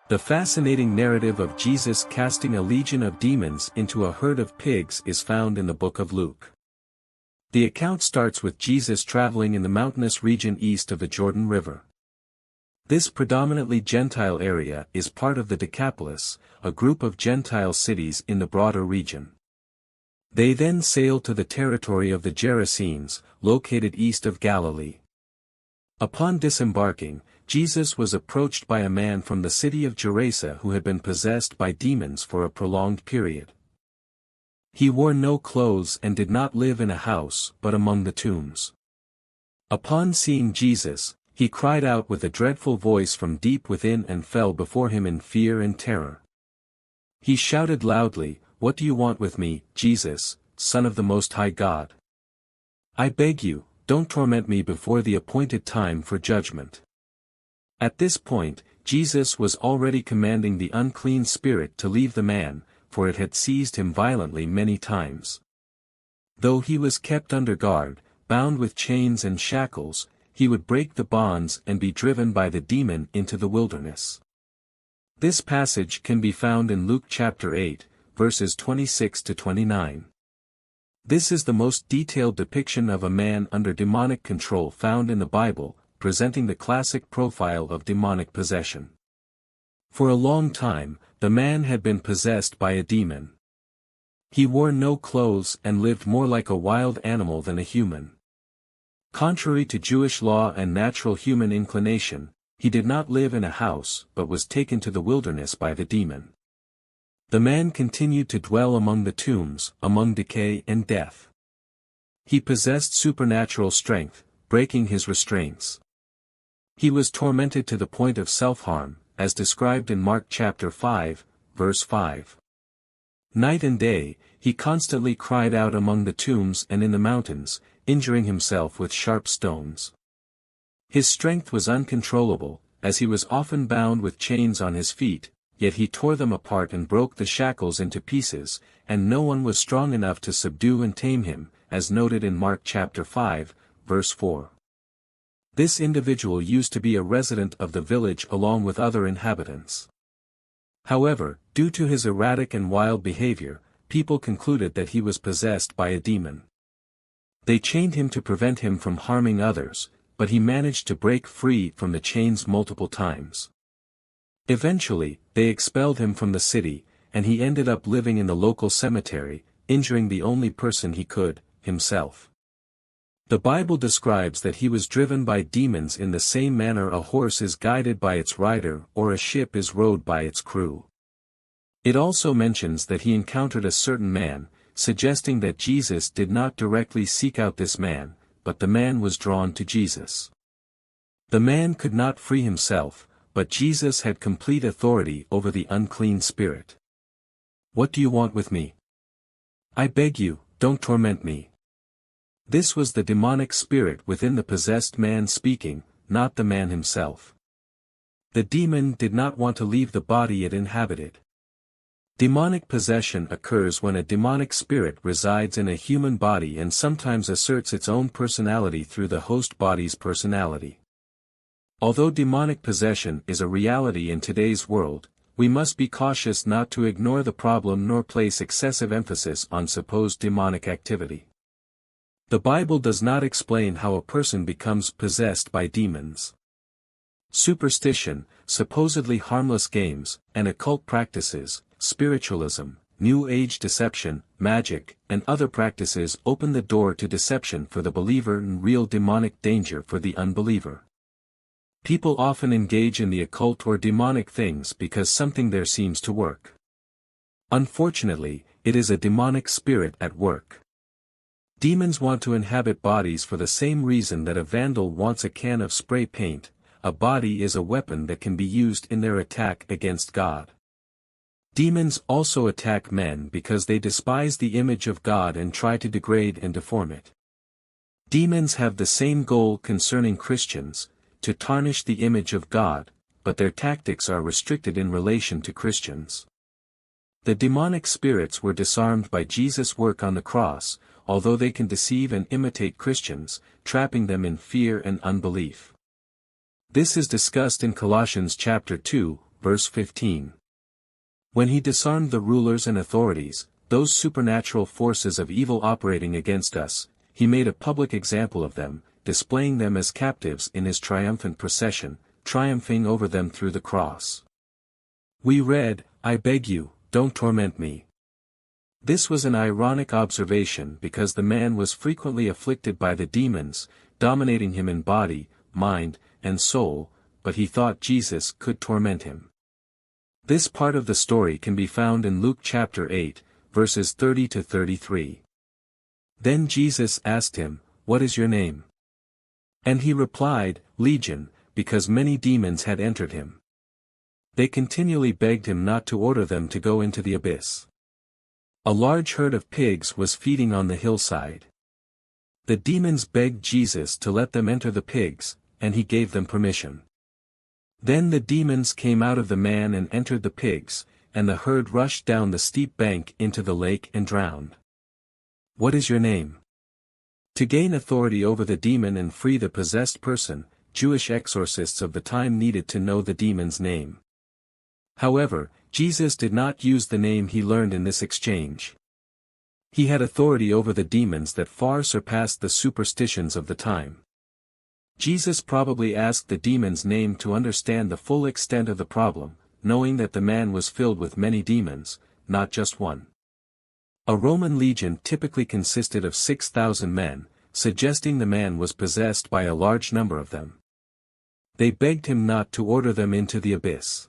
The fascinating narrative of Jesus casting a legion of demons into a herd of pigs is found in the book of Luke. The account starts with Jesus traveling in the mountainous region east of the Jordan River. This predominantly Gentile area is part of the Decapolis, a group of Gentile cities in the broader region. They then sailed to the territory of the Gerasenes, located east of Galilee. Upon disembarking, Jesus was approached by a man from the city of Gerasa who had been possessed by demons for a prolonged period. He wore no clothes and did not live in a house but among the tombs. Upon seeing Jesus, he cried out with a dreadful voice from deep within and fell before him in fear and terror. He shouted loudly, "What do you want with me, Jesus, Son of the Most High God? I beg you, don't torment me before the appointed time for judgment." At this point, Jesus was already commanding the unclean spirit to leave the man, for it had seized him violently many times. Though he was kept under guard, bound with chains and shackles, he would break the bonds and be driven by the demon into the wilderness. This passage can be found in Luke chapter 8, verses 26 to 29. This is the most detailed depiction of a man under demonic control found in the Bible, presenting the classic profile of demonic possession. For a long time, the man had been possessed by a demon. He wore no clothes and lived more like a wild animal than a human. Contrary to Jewish law and natural human inclination, he did not live in a house but was taken to the wilderness by the demon. The man continued to dwell among the tombs, among decay and death. He possessed supernatural strength, breaking his restraints. He was tormented to the point of self-harm, as described in Mark chapter 5, verse 5. Night and day, he constantly cried out among the tombs and in the mountains, injuring himself with sharp stones. His strength was uncontrollable, as he was often bound with chains on his feet, yet he tore them apart and broke the shackles into pieces, and no one was strong enough to subdue and tame him, as noted in Mark chapter 5, verse 4. This individual used to be a resident of the village along with other inhabitants. However, due to his erratic and wild behavior, people concluded that he was possessed by a demon. They chained him to prevent him from harming others, but he managed to break free from the chains multiple times. Eventually, they expelled him from the city, and he ended up living in the local cemetery, injuring the only person he could, himself. The Bible describes that he was driven by demons in the same manner a horse is guided by its rider or a ship is rowed by its crew. It also mentions that he encountered a certain man, suggesting that Jesus did not directly seek out this man, but the man was drawn to Jesus. The man could not free himself, but Jesus had complete authority over the unclean spirit. "What do you want with me? I beg you, don't torment me." This was the demonic spirit within the possessed man speaking, not the man himself. The demon did not want to leave the body it inhabited. Demonic possession occurs when a demonic spirit resides in a human body and sometimes asserts its own personality through the host body's personality. Although demonic possession is a reality in today's world, we must be cautious not to ignore the problem nor place excessive emphasis on supposed demonic activity. The Bible does not explain how a person becomes possessed by demons. Superstition, supposedly harmless games, and occult practices, spiritualism, New Age deception, magic, and other practices open the door to deception for the believer and real demonic danger for the unbeliever. People often engage in the occult or demonic things because something there seems to work. Unfortunately, it is a demonic spirit at work. Demons want to inhabit bodies for the same reason that a vandal wants a can of spray paint. A body is a weapon that can be used in their attack against God. Demons also attack men because they despise the image of God and try to degrade and deform it. Demons have the same goal concerning Christians, to tarnish the image of God, but their tactics are restricted in relation to Christians. The demonic spirits were disarmed by Jesus' work on the cross, although they can deceive and imitate Christians, trapping them in fear and unbelief. This is discussed in Colossians chapter 2, verse 15. When he disarmed the rulers and authorities, those supernatural forces of evil operating against us, he made a public example of them, displaying them as captives in his triumphant procession, triumphing over them through the cross. We read, "I beg you, don't torment me." This was an ironic observation because the man was frequently afflicted by the demons, dominating him in body, mind, and soul, but he thought Jesus could torment him. This part of the story can be found in Luke chapter 8, verses 30 to 33. Then Jesus asked him, "What is your name?" And he replied, "Legion," because many demons had entered him. They continually begged him not to order them to go into the abyss. A large herd of pigs was feeding on the hillside. The demons begged Jesus to let them enter the pigs, and he gave them permission. Then the demons came out of the man and entered the pigs, and the herd rushed down the steep bank into the lake and drowned. What is your name? To gain authority over the demon and free the possessed person, Jewish exorcists of the time needed to know the demon's name. However, Jesus did not use the name he learned in this exchange. He had authority over the demons that far surpassed the superstitions of the time. Jesus probably asked the demon's name to understand the full extent of the problem, knowing that the man was filled with many demons, not just one. A Roman legion typically consisted of 6,000 men, suggesting the man was possessed by a large number of them. They begged him not to order them into the abyss.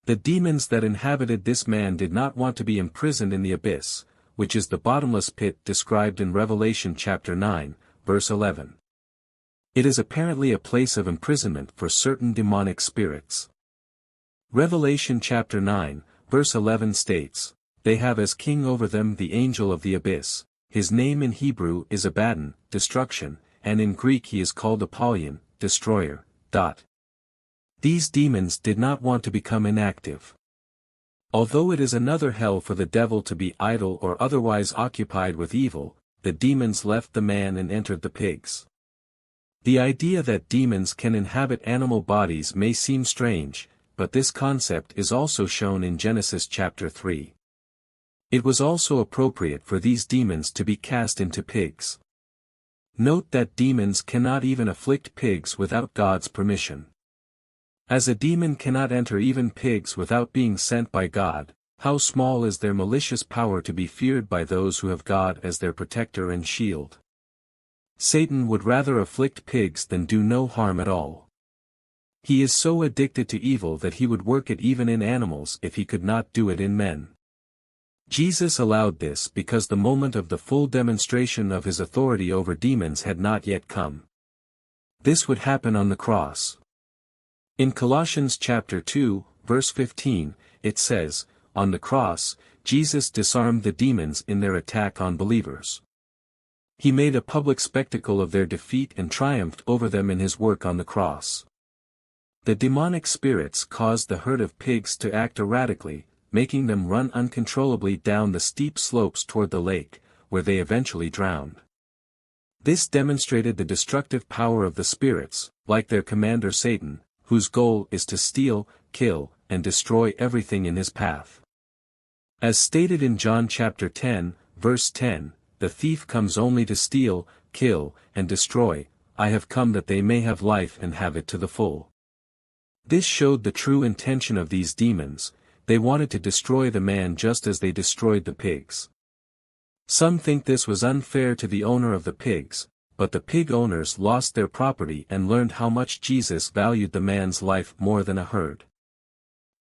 The demons that inhabited this man did not want to be imprisoned in the abyss, which is the bottomless pit described in Revelation chapter 9, verse 11. It is apparently a place of imprisonment for certain demonic spirits. Revelation chapter 9, verse 11 states, "They have as king over them the angel of the abyss. His name in Hebrew is Abaddon, destruction, and in Greek he is called Apollyon, destroyer." These demons did not want to become inactive. Although it is another hell for the devil to be idle or otherwise occupied with evil, the demons left the man and entered the pigs. The idea that demons can inhabit animal bodies may seem strange, but this concept is also shown in Genesis chapter 3. It was also appropriate for these demons to be cast into pigs. Note that demons cannot even afflict pigs without God's permission. As a demon cannot enter even pigs without being sent by God, how small is their malicious power to be feared by those who have God as their protector and shield. Satan would rather afflict pigs than do no harm at all. He is so addicted to evil that he would work it even in animals if he could not do it in men. Jesus allowed this because the moment of the full demonstration of his authority over demons had not yet come. This would happen on the cross. In Colossians chapter 2, verse 15, it says, "On the cross, Jesus disarmed the demons in their attack on believers. He made a public spectacle of their defeat and triumphed over them in his work on the cross." The demonic spirits caused the herd of pigs to act erratically, making them run uncontrollably down the steep slopes toward the lake, where they eventually drowned. This demonstrated the destructive power of the spirits, like their commander Satan, whose goal is to steal, kill, and destroy everything in his path. As stated in John chapter 10, verse 10, "The thief comes only to steal, kill, and destroy. I have come that they may have life and have it to the full." This showed the true intention of these demons. They wanted to destroy the man just as they destroyed the pigs. Some think this was unfair to the owner of the pigs, but the pig owners lost their property and learned how much Jesus valued the man's life more than a herd.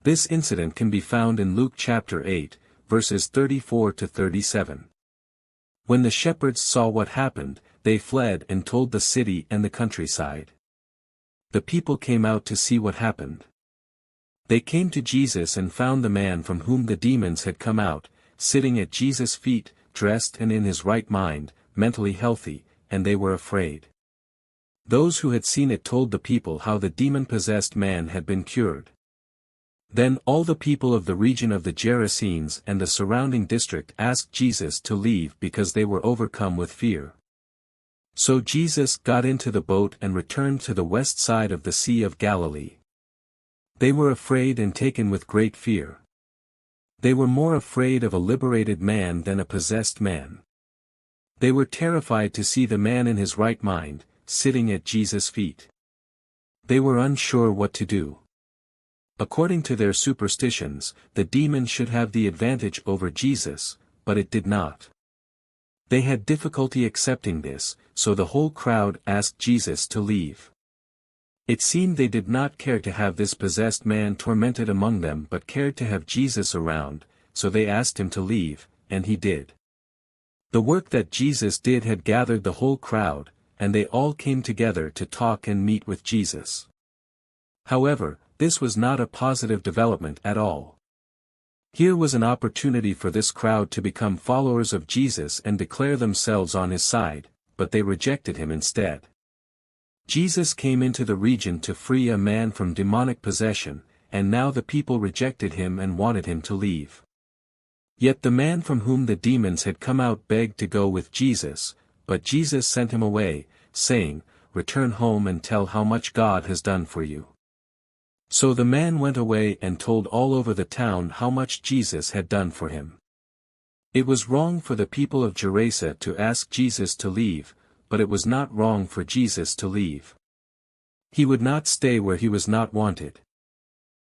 This incident can be found in Luke chapter 8, verses 34 to 37. When the shepherds saw what happened, they fled and told the city and the countryside. The people came out to see what happened. They came to Jesus and found the man from whom the demons had come out, sitting at Jesus' feet, dressed and in his right mind, mentally healthy, and they were afraid. Those who had seen it told the people how the demon-possessed man had been cured. Then all the people of the region of the Gerasenes and the surrounding district asked Jesus to leave because they were overcome with fear. So Jesus got into the boat and returned to the west side of the Sea of Galilee. They were afraid and taken with great fear. They were more afraid of a liberated man than a possessed man. They were terrified to see the man in his right mind, sitting at Jesus' feet. They were unsure what to do. According to their superstitions, the demon should have the advantage over Jesus, but it did not. They had difficulty accepting this, so the whole crowd asked Jesus to leave. It seemed they did not care to have this possessed man tormented among them but cared to have Jesus around, so they asked him to leave, and he did. The work that Jesus did had gathered the whole crowd, and they all came together to talk and meet with Jesus. However, this was not a positive development at all. Here was an opportunity for this crowd to become followers of Jesus and declare themselves on his side, but they rejected him instead. Jesus came into the region to free a man from demonic possession, and now the people rejected him and wanted him to leave. Yet the man from whom the demons had come out begged to go with Jesus, but Jesus sent him away, saying, "Return home and tell how much God has done for you." So the man went away and told all over the town how much Jesus had done for him. It was wrong for the people of Gerasa to ask Jesus to leave, but it was not wrong for Jesus to leave. He would not stay where he was not wanted.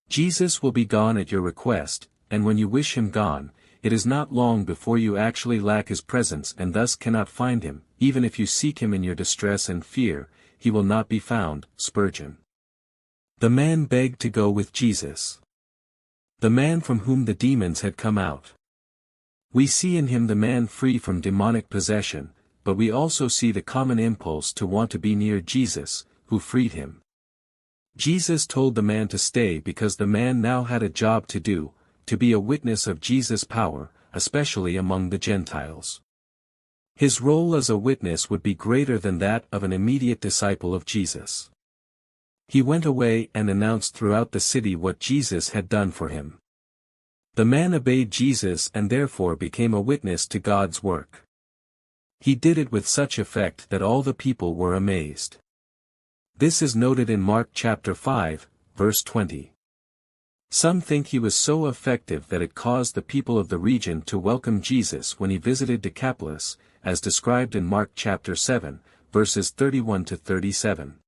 Jesus will be gone at your request, and when you wish him gone, it is not long before you actually lack his presence and thus cannot find him. Even if you seek him in your distress and fear, he will not be found. Spurgeon. The man begged to go with Jesus. The man from whom the demons had come out. We see in him the man free from demonic possession, but we also see the common impulse to want to be near Jesus, who freed him. Jesus told the man to stay because the man now had a job to do, to be a witness of Jesus' power, especially among the Gentiles. His role as a witness would be greater than that of an immediate disciple of Jesus. He went away and announced throughout the city what Jesus had done for him. The man obeyed Jesus and therefore became a witness to God's work. He did it with such effect that all the people were amazed. This is noted in Mark chapter 5, verse 20. Some think he was so effective that it caused the people of the region to welcome Jesus when he visited Decapolis, as described in Mark chapter 7, verses 31 to 37.